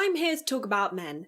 I'm here to talk about men,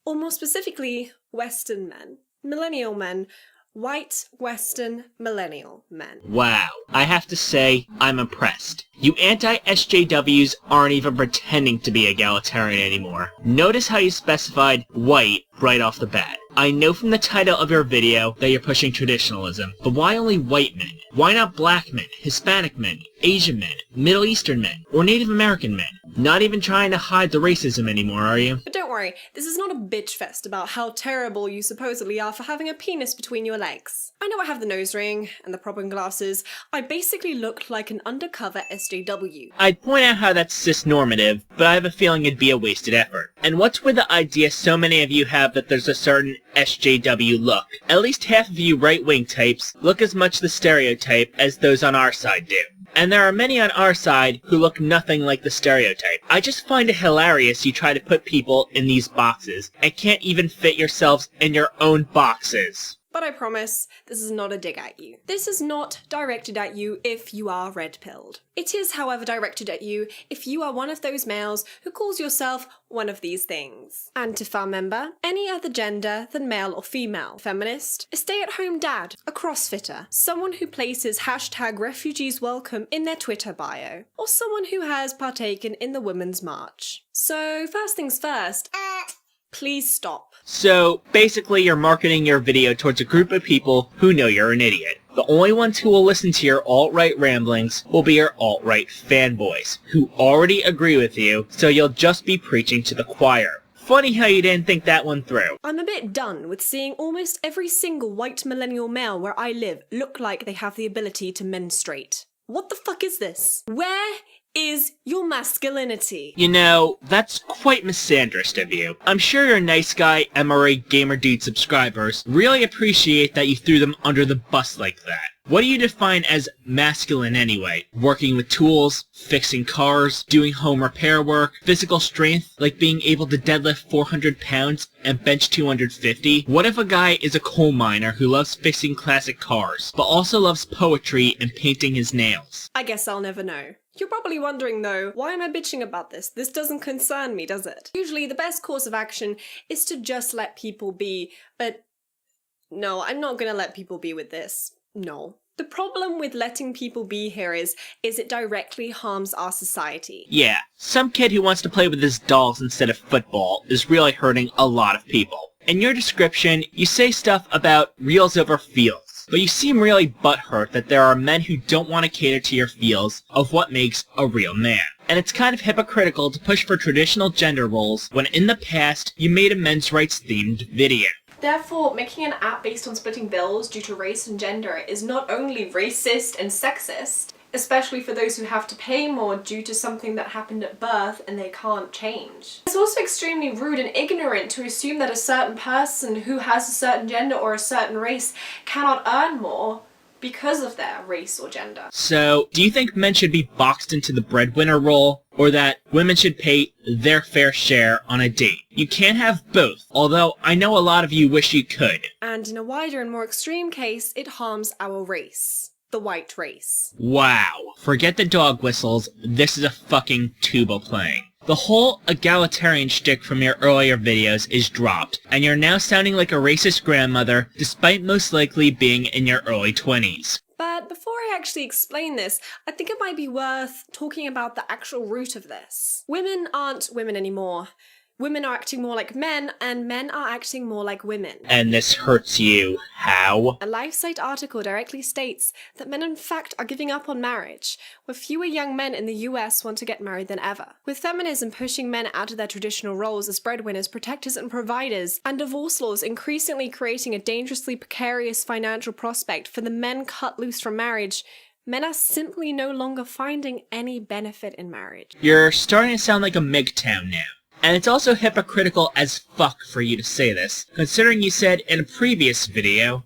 or more specifically, Western men, millennial men, white, Western, millennial men. Wow, I have to say, I'm impressed. You anti-SJWs aren't even pretending to be egalitarian anymore. Notice how you specified white right off the bat. I know from the title of your video that you're pushing traditionalism, but why only white men? Why not black men, Hispanic men, Asian men, Middle Eastern men, or Native American men? Not even trying to hide the racism anymore, are you? But don't worry, this is not a bitch fest about how terrible you supposedly are for having a penis between your legs. I know I have the nose ring and the problem glasses. I basically look like an undercover SJW. I'd point out how that's cisnormative, but I have a feeling it'd be a wasted effort. And what's with the idea so many of you have that there's a certain SJW look? At least half of you right-wing types look as much the stereotype as those on our side do. And there are many on our side who look nothing like the stereotype. I just find it hilarious you try to put people in these boxes and can't even fit yourselves in your own boxes. But I promise, this is not a dig at you. This is not directed at you if you are red-pilled. It is, however, directed at you if you are one of those males who calls yourself one of these things. Antifa member, any other gender than male or female, feminist, a stay-at-home dad, a crossfitter, someone who places #refugeeswelcome in their Twitter bio, or someone who has partaken in the Women's March. So first things first, please stop. So, basically you're marketing your video towards a group of people who know you're an idiot. The only ones who will listen to your alt-right ramblings will be your alt-right fanboys, who already agree with you, so you'll just be preaching to the choir. Funny how you didn't think that one through. I'm a bit done with seeing almost every single white millennial male where I live look like they have the ability to menstruate. What the fuck is this? Where is your masculinity? You know, that's quite misandrist of you. I'm sure your nice guy MRA Gamer Dude subscribers really appreciate that you threw them under the bus like that. What do you define as masculine anyway? Working with tools, fixing cars, doing home repair work, physical strength, like being able to deadlift 400 pounds and bench 250? What if a guy is a coal miner who loves fixing classic cars, but also loves poetry and painting his nails? I guess I'll never know. You're probably wondering though, why am I bitching about this? This doesn't concern me, does it? Usually the best course of action is to just let people be, but no, I'm not gonna let people be with this. No. The problem with letting people be here is it directly harms our society. Yeah, some kid who wants to play with his dolls instead of football is really hurting a lot of people. In your description, you say stuff about reals over feels. But you seem really butthurt that there are men who don't want to cater to your feels of what makes a real man. And it's kind of hypocritical to push for traditional gender roles when in the past you made a men's rights themed video. Therefore, making an app based on splitting bills due to race and gender is not only racist and sexist, especially for those who have to pay more due to something that happened at birth and they can't change. It's also extremely rude and ignorant to assume that a certain person who has a certain gender or a certain race cannot earn more because of their race or gender. So, do you think men should be boxed into the breadwinner role, or that women should pay their fair share on a date? You can't have both, although I know a lot of you wish you could. And in a wider and more extreme case, it harms our race. The white race. Wow. Forget the dog whistles, this is a fucking tuba playing. The whole egalitarian shtick from your earlier videos is dropped, and you're now sounding like a racist grandmother, despite most likely being in your early 20s. But before I actually explain this, I think it might be worth talking about the actual root of this. Women aren't women anymore. Women are acting more like men, and men are acting more like women. And this hurts you. How? A LifeSite article directly states that men in fact are giving up on marriage, where fewer young men in the US want to get married than ever. With feminism pushing men out of their traditional roles as breadwinners, protectors and providers, and divorce laws increasingly creating a dangerously precarious financial prospect for the men cut loose from marriage, men are simply no longer finding any benefit in marriage. You're starting to sound like a MGTOW now. And it's also hypocritical as fuck for you to say this, considering you said in a previous video,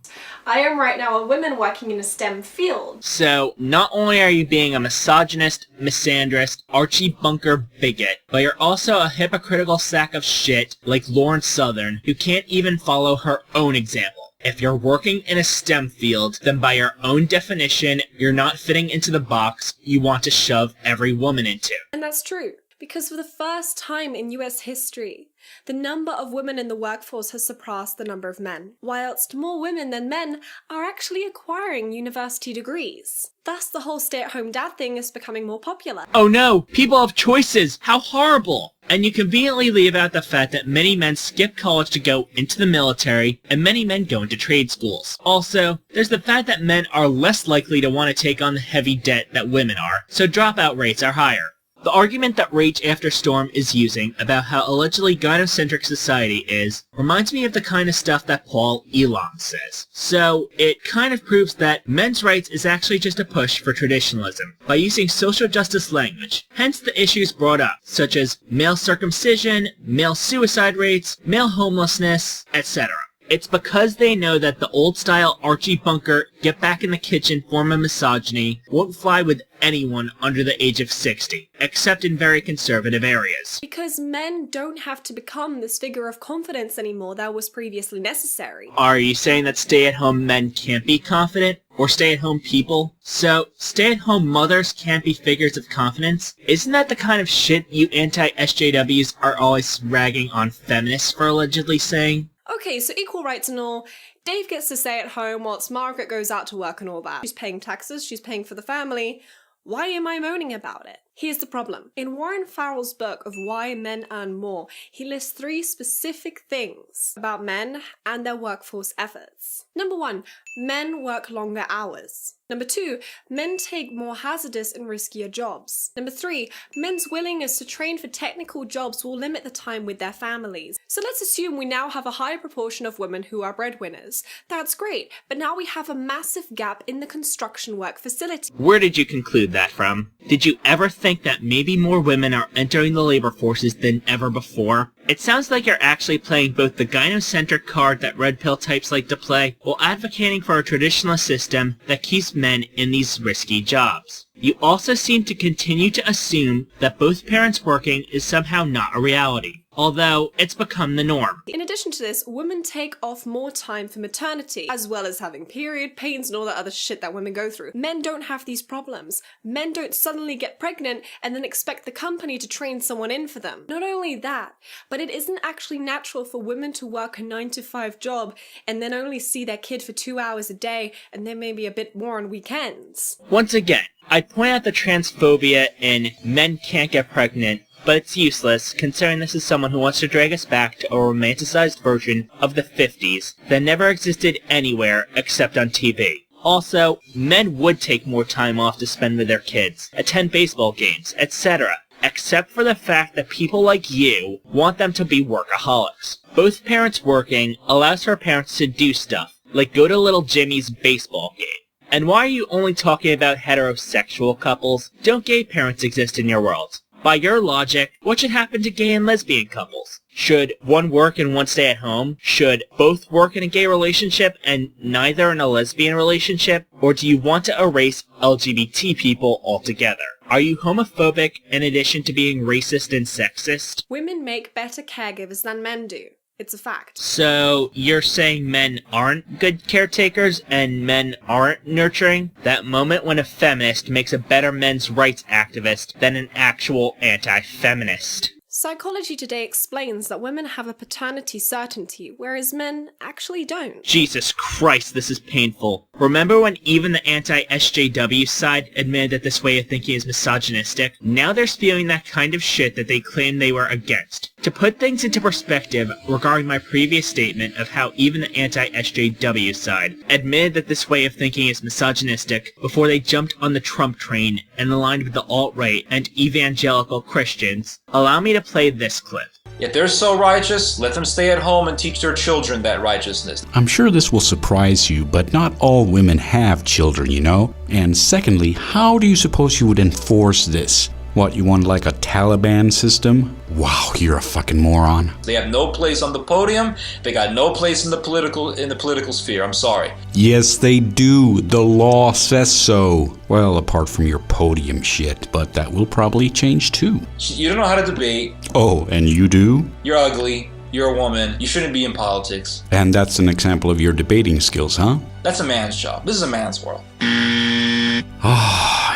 I am right now a woman working in a STEM field. So, not only are you being a misogynist, misandrist, Archie Bunker bigot, but you're also a hypocritical sack of shit like Lauren Southern, who can't even follow her own example. If you're working in a STEM field, then by your own definition, you're not fitting into the box you want to shove every woman into. And that's true. Because for the first time in US history, the number of women in the workforce has surpassed the number of men, whilst more women than men are actually acquiring university degrees. Thus, the whole stay-at-home dad thing is becoming more popular. Oh no, people have choices! How horrible! And you conveniently leave out the fact that many men skip college to go into the military, and many men go into trade schools. Also, there's the fact that men are less likely to want to take on the heavy debt that women are, so dropout rates are higher. The argument that RageAferStorm is using about how allegedly gynocentric society is reminds me of the kind of stuff that Paul Elam says. So, it kind of proves that men's rights is actually just a push for traditionalism by using social justice language, hence the issues brought up, such as male circumcision, male suicide rates, male homelessness, etc. It's because they know that the old-style Archie Bunker, get back in the kitchen form of misogyny won't fly with anyone under the age of 60, except in very conservative areas. Because men don't have to become this figure of confidence anymore that was previously necessary. Are you saying that stay-at-home men can't be confident? Or stay-at-home people? So, stay-at-home mothers can't be figures of confidence? Isn't that the kind of shit you anti-SJWs are always ragging on feminists for allegedly saying? Okay, so equal rights and all, Dave gets to stay at home whilst Margaret goes out to work and all that. She's paying taxes, she's paying for the family. Why am I moaning about it? Here's the problem. In Warren Farrell's book of Why Men Earn More, he lists 3 specific things about men and their workforce efforts. Number 1, men work longer hours. Number 2, men take more hazardous and riskier jobs. Number 3, men's willingness to train for technical jobs will limit the time with their families. So let's assume we now have a higher proportion of women who are breadwinners. That's great, but now we have a massive gap in the construction work facility. Where did you conclude that from? Did you ever think that maybe more women are entering the labor forces than ever before? It sounds like you're actually playing both the gynocentric card that red pill types like to play, while advocating for a traditionalist system that keeps men in these risky jobs. You also seem to continue to assume that both parents working is somehow not a reality, although it's become the norm. In addition to this, women take off more time for maternity, as well as having period pains and all that other shit that women go through. Men don't have these problems. Men don't suddenly get pregnant and then expect the company to train someone in for them. Not only that, but it isn't actually natural for women to work a 9-to-5 job and then only see their kid for 2 hours a day and then maybe a bit more on weekends. Once again, I'd point out the transphobia in men can't get pregnant, but it's useless, considering this is someone who wants to drag us back to a romanticized version of the 50s that never existed anywhere except on TV. Also, men would take more time off to spend with their kids, attend baseball games, etc., except for the fact that people like you want them to be workaholics. Both parents working allows for parents to do stuff, like go to little Jimmy's baseball game. And why are you only talking about heterosexual couples? Don't gay parents exist in your world? By your logic, what should happen to gay and lesbian couples? Should one work and one stay at home? Should both work in a gay relationship and neither in a lesbian relationship? Or do you want to erase LGBT people altogether? Are you homophobic in addition to being racist and sexist? Women make better caregivers than men do. It's a fact. So, you're saying men aren't good caretakers and men aren't nurturing? That moment when a feminist makes a better men's rights activist than an actual anti-feminist. Psychology Today explains that women have a paternity certainty, whereas men actually don't. Jesus Christ, this is painful. Remember when even the anti-SJW side admitted that this way of thinking is misogynistic? Now they're spewing that kind of shit that they claimed they were against. To put things into perspective regarding my previous statement of how even the anti-SJW side admitted that this way of thinking is misogynistic before they jumped on the Trump train and aligned with the alt-right and evangelical Christians, allow me to play this clip. If they're so righteous, let them stay at home and teach their children that righteousness. I'm sure this will surprise you, but not all women have children, you know? And secondly, how do you suppose you would enforce this? What, you want like a Taliban system? Wow, you're a fucking moron. They have no place on the podium. They got no place in the political sphere. I'm sorry. Yes, they do. The law says so. Well, apart from your podium shit, but that will probably change too. You don't know how to debate. Oh, and you do? You're ugly. You're a woman. You shouldn't be in politics. And that's an example of your debating skills, huh? That's a man's job. This is a man's world.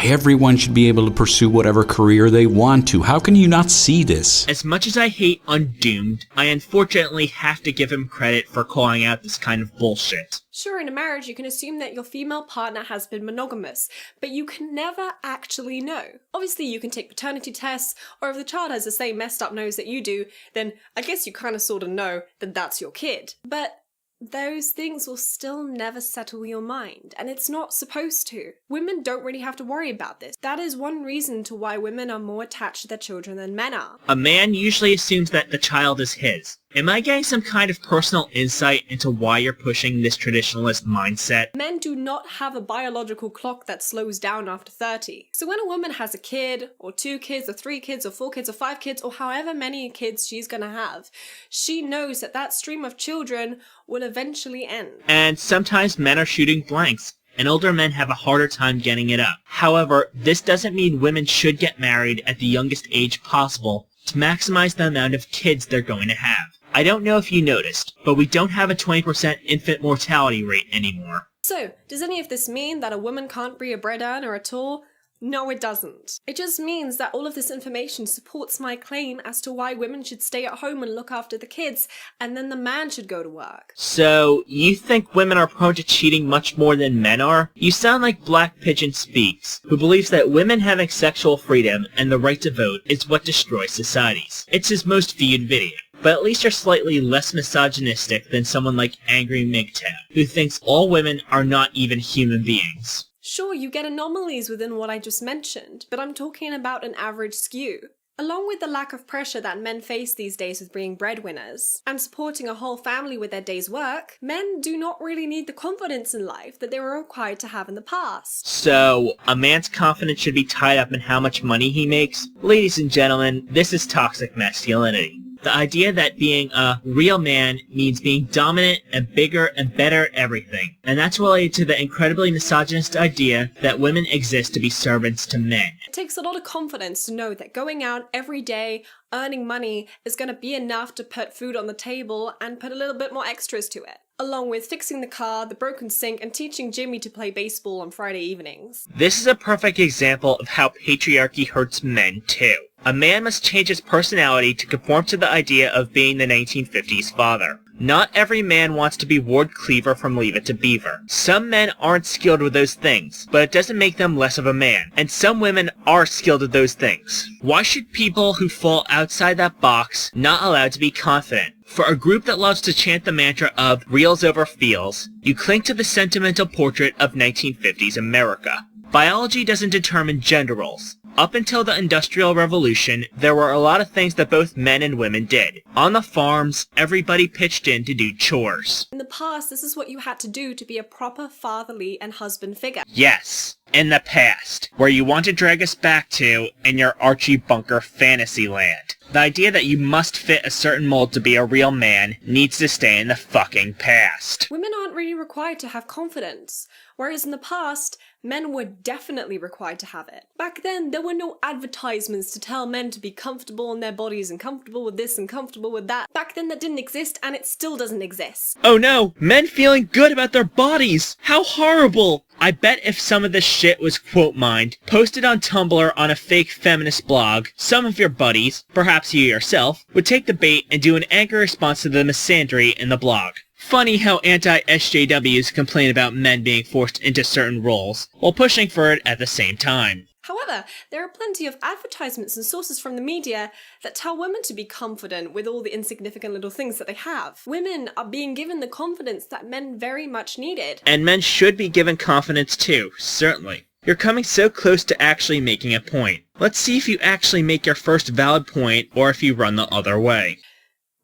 Everyone should be able to pursue whatever career they want to. How can you not see this? As much as I hate Undoomed, I unfortunately have to give him credit for calling out this kind of bullshit. Sure, in a marriage you can assume that your female partner has been monogamous, but you can never actually know. Obviously you can take paternity tests, or if the child has the same messed up nose that you do, then I guess you kinda sorta know that that's your kid. But those things will still never settle your mind, and it's not supposed to. Women don't really have to worry about this. That is one reason to why women are more attached to their children than men are. A man usually assumes that the child is his. Am I getting some kind of personal insight into why you're pushing this traditionalist mindset? Men do not have a biological clock that slows down after 30. So when a woman has a kid, or 2 kids, or 3 kids, or 4 kids, or 5 kids, or however many kids she's gonna have, she knows that that stream of children will eventually end. And sometimes men are shooting blanks, and older men have a harder time getting it up. However, this doesn't mean women should get married at the youngest age possible to maximize the amount of kids they're going to have. I don't know if you noticed, but we don't have a 20% infant mortality rate anymore. So, does any of this mean that a woman can't be a bread earner at all? No, it doesn't. It just means that all of this information supports my claim as to why women should stay at home and look after the kids, and then the man should go to work. So, you think women are prone to cheating much more than men are? You sound like Black Pigeon Speaks, who believes that women having sexual freedom and the right to vote is what destroys societies. It's his most viewed video. But at least you're slightly less misogynistic than someone like Angry MGTOW, who thinks all women are not even human beings. Sure, you get anomalies within what I just mentioned, but I'm talking about an average skew. Along with the lack of pressure that men face these days with being breadwinners, and supporting a whole family with their day's work, men do not really need the confidence in life that they were required to have in the past. So, a man's confidence should be tied up in how much money he makes? Ladies and gentlemen, this is toxic masculinity. The idea that being a real man means being dominant and bigger and better at everything. And that's related to the incredibly misogynist idea that women exist to be servants to men. It takes a lot of confidence to know that going out every day, earning money, is going to be enough to put food on the table and put a little bit more extras to it. Along with fixing the car, the broken sink, and teaching Jimmy to play baseball on Friday evenings. This is a perfect example of how patriarchy hurts men too. A man must change his personality to conform to the idea of being the 1950s father. Not every man wants to be Ward Cleaver from Leave It to Beaver. Some men aren't skilled with those things, but it doesn't make them less of a man. And some women are skilled with those things. Why should people who fall outside that box not allowed to be confident? For a group that loves to chant the mantra of reals over feels, you cling to the sentimental portrait of 1950s America. Biology doesn't determine gender roles. Up until the Industrial Revolution, there were a lot of things that both men and women did. On the farms, everybody pitched in to do chores. In the past, this is what you had to do to be a proper fatherly and husband figure. Yes, in the past, where you want to drag us back to in your Archie Bunker fantasy land. The idea that you must fit a certain mold to be a real man needs to stay in the fucking past. Women aren't really required to have confidence, whereas in the past, men were definitely required to have it. Back then, there were no advertisements to tell men to be comfortable in their bodies and comfortable with this and comfortable with that. Back then, that didn't exist, and it still doesn't exist. Oh no, men feeling good about their bodies! How horrible! I bet if some of this shit was quote mined, posted on Tumblr on a fake feminist blog, some of your buddies, perhaps you yourself, would take the bait and do an angry response to the misandry in the blog. Funny how anti-SJWs complain about men being forced into certain roles, while pushing for it at the same time. However, there are plenty of advertisements and sources from the media that tell women to be confident with all the insignificant little things that they have. Women are being given the confidence that men very much needed. And men should be given confidence too, certainly. You're coming so close to actually making a point. Let's see if you actually make your first valid point, or if you run the other way.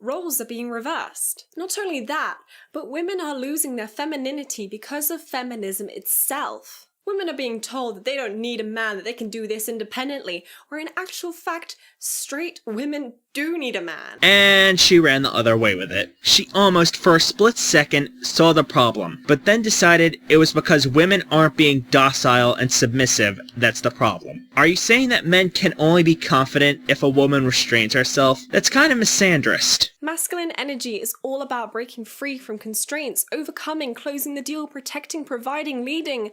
Roles are being reversed. Not only that, but women are losing their femininity because of feminism itself. Women are being told that they don't need a man, that they can do this independently, where in actual fact, straight women do need a man. And she ran the other way with it. She almost, for a split second, saw the problem, but then decided it was because women aren't being docile and submissive that's the problem. Are you saying that men can only be confident if a woman restrains herself? That's kind of misandrist. Masculine energy is all about breaking free from constraints, overcoming, closing the deal, protecting, providing, leading.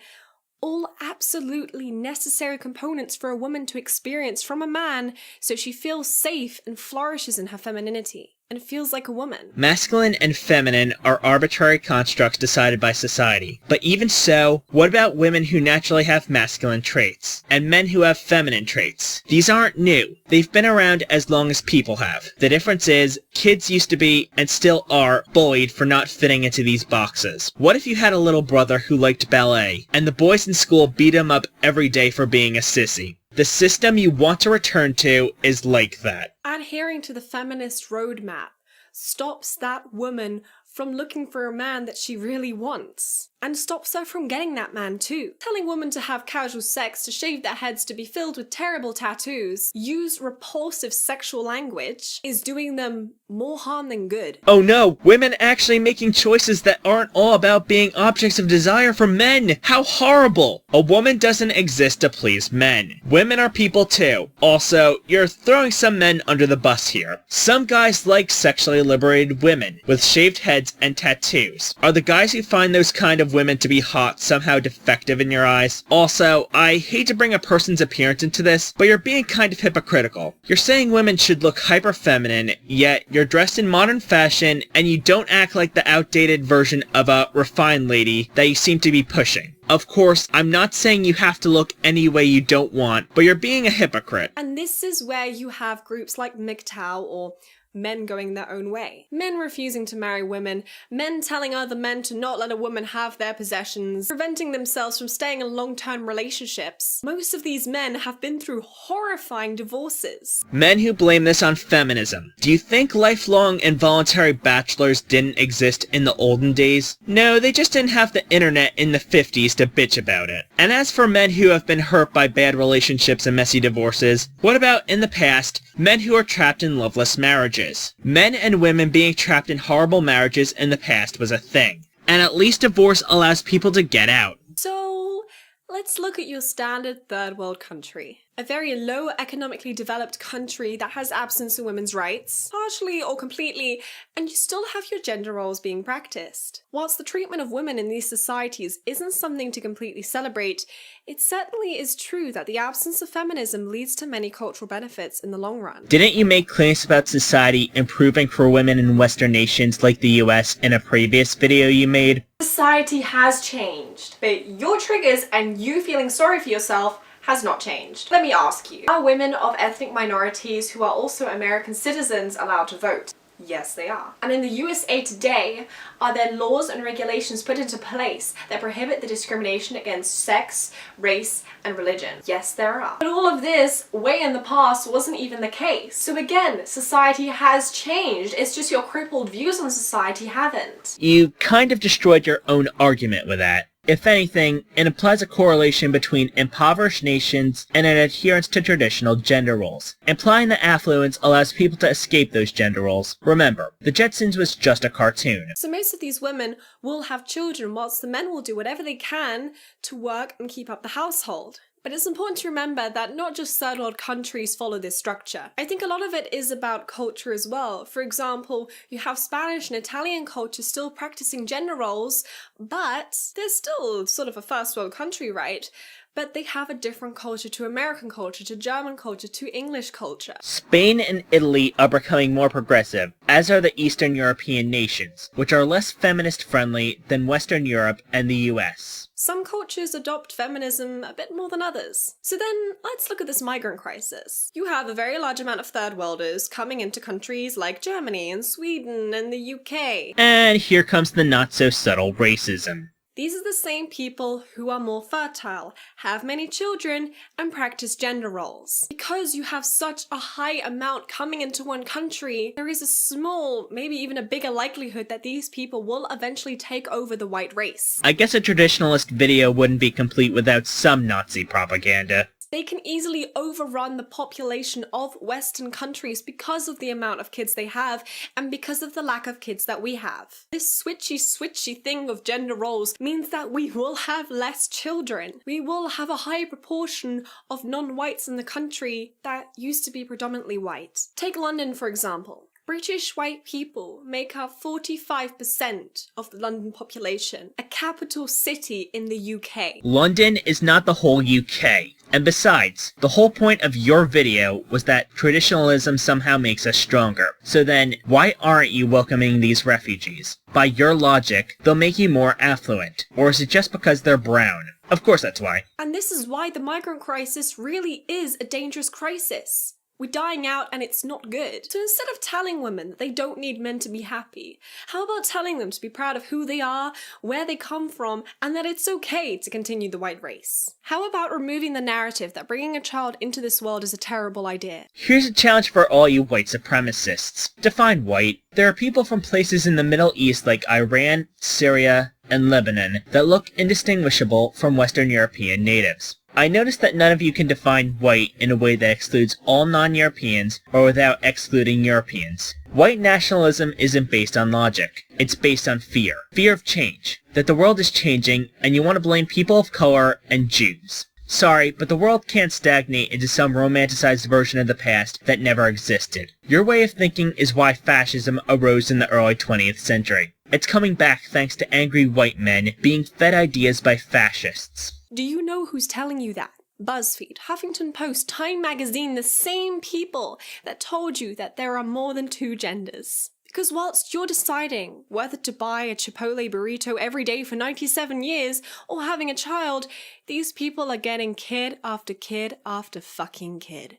All absolutely necessary components for a woman to experience from a man so she feels safe and flourishes in her femininity and feels like a woman. Masculine and feminine are arbitrary constructs decided by society. But even so, what about women who naturally have masculine traits, and men who have feminine traits? These aren't new. They've been around as long as people have. The difference is, kids used to be, and still are, bullied for not fitting into these boxes. What if you had a little brother who liked ballet, and the boys in school beat him up every day for being a sissy? The system you want to return to is like that. Adhering to the feminist roadmap stops that woman from looking for a man that she really wants, and stops her from getting that man too. Telling women to have casual sex, to shave their heads, to be filled with terrible tattoos, use repulsive sexual language, is doing them more harm than good. Oh no, women actually making choices that aren't all about being objects of desire for men! How horrible! A woman doesn't exist to please men. Women are people too. Also, you're throwing some men under the bus here. Some guys like sexually liberated women, with shaved heads and tattoos. Are the guys who find those kind of women to be hot somehow defective in your eyes? Also, I hate to bring a person's appearance into this, but you're being kind of hypocritical. You're saying women should look hyper-feminine, yet you're dressed in modern fashion, and you don't act like the outdated version of a refined lady that you seem to be pushing. Of course, I'm not saying you have to look any way you don't want, but you're being a hypocrite. And this is where you have groups like MGTOW or men going their own way. Men refusing to marry women, men telling other men to not let a woman have their possessions, preventing themselves from staying in long-term relationships. Most of these men have been through horrifying divorces. Men who blame this on feminism. Do you think lifelong involuntary bachelors didn't exist in the olden days? No, they just didn't have the internet in the 50s to bitch about it. And as for men who have been hurt by bad relationships and messy divorces, what about in the past, men who are trapped in loveless marriages? Men and women being trapped in horrible marriages in the past was a thing. And at least divorce allows people to get out. So, let's look at your standard third world country. A very low economically developed country that has absence of women's rights, partially or completely, and you still have your gender roles being practiced. Whilst the treatment of women in these societies isn't something to completely celebrate, it certainly is true that the absence of feminism leads to many cultural benefits in the long run. Didn't you make claims about society improving for women in Western nations like the US in a previous video you made? Society has changed, but your triggers and you feeling sorry for yourself has not changed. Let me ask you, are women of ethnic minorities who are also American citizens allowed to vote? Yes, they are. And in the USA today, are there laws and regulations put into place that prohibit the discrimination against sex, race, and religion? Yes, there are. But all of this, way in the past, wasn't even the case. So again, society has changed. It's just your crippled views on society haven't. You kind of destroyed your own argument with that. If anything, it implies a correlation between impoverished nations and an adherence to traditional gender roles, implying that affluence allows people to escape those gender roles. Remember, The Jetsons was just a cartoon. So most of these women will have children, whilst the men will do whatever they can to work and keep up the household. But it's important to remember that not just third world countries follow this structure. I think a lot of it is about culture as well. For example, you have Spanish and Italian culture still practicing gender roles, but they're still sort of a first world country, right? But they have a different culture to American culture, to German culture, to English culture. Spain and Italy are becoming more progressive, as are the Eastern European nations, which are less feminist-friendly than Western Europe and the US. Some cultures adopt feminism a bit more than others. So then, let's look at this migrant crisis. You have a very large amount of third worlders coming into countries like Germany and Sweden and the UK. And here comes the not-so-subtle racism. These are the same people who are more fertile, have many children, and practice gender roles. Because you have such a high amount coming into one country, there is a small, maybe even a bigger likelihood that these people will eventually take over the white race. I guess a traditionalist video wouldn't be complete without some Nazi propaganda. They can easily overrun the population of Western countries because of the amount of kids they have and because of the lack of kids that we have. This switchy thing of gender roles means that we will have less children. We will have a higher proportion of non-whites in the country that used to be predominantly white. Take London, for example. British white people make up 45% of the London population, a capital city in the UK. London is not the whole UK. And besides, the whole point of your video was that traditionalism somehow makes us stronger. So then, why aren't you welcoming these refugees? By your logic, they'll make you more affluent. Or is it just because they're brown? Of course that's why. And this is why the migrant crisis really is a dangerous crisis. We're dying out and it's not good. So instead of telling women that they don't need men to be happy, how about telling them to be proud of who they are, where they come from, and that it's okay to continue the white race? How about removing the narrative that bringing a child into this world is a terrible idea? Here's a challenge for all you white supremacists. Define white. There are people from places in the Middle East like Iran, Syria, and Lebanon that look indistinguishable from Western European natives. I noticed that none of you can define white in a way that excludes all non-Europeans or without excluding Europeans. White nationalism isn't based on logic. It's based on fear. Fear of change. That the world is changing and you want to blame people of color and Jews. Sorry, but the world can't stagnate into some romanticized version of the past that never existed. Your way of thinking is why fascism arose in the early 20th century. It's coming back thanks to angry white men being fed ideas by fascists. Do you know who's telling you that? BuzzFeed, Huffington Post, Time Magazine, the same people that told you that there are more than two genders. Because whilst you're deciding whether to buy a Chipotle burrito every day for 97 years or having a child, these people are getting kid after kid after fucking kid.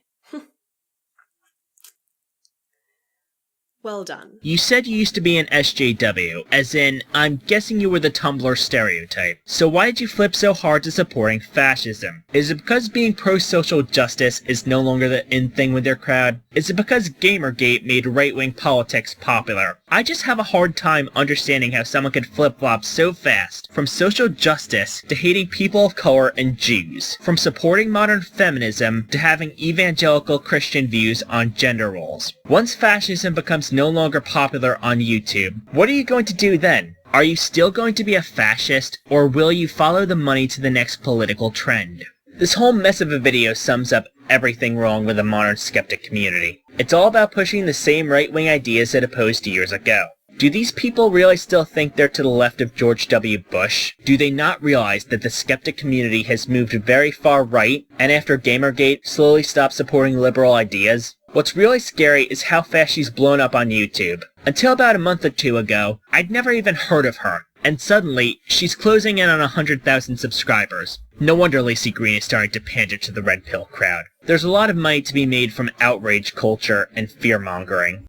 Well done. You said you used to be an SJW, as in, I'm guessing you were the Tumblr stereotype. So why did you flip so hard to supporting fascism? Is it because being pro-social justice is no longer the in thing with your crowd? Is it because Gamergate made right-wing politics popular? I just have a hard time understanding how someone could flip-flop so fast, from social justice to hating people of color and Jews, from supporting modern feminism to having evangelical Christian views on gender roles. Once fascism becomes no longer popular on YouTube, what are you going to do then? Are you still going to be a fascist, or will you follow the money to the next political trend? This whole mess of a video sums up everything wrong with the modern skeptic community. It's all about pushing the same right-wing ideas it opposed years ago. Do these people really still think they're to the left of George W. Bush? Do they not realize that the skeptic community has moved very far right, and after Gamergate, slowly stopped supporting liberal ideas? What's really scary is how fast she's blown up on YouTube. Until about a month or two ago, I'd never even heard of her. And suddenly, she's closing in on 100,000 subscribers. No wonder Lacey Green is starting to pander to the red pill crowd. There's a lot of money to be made from outrage culture and fear-mongering.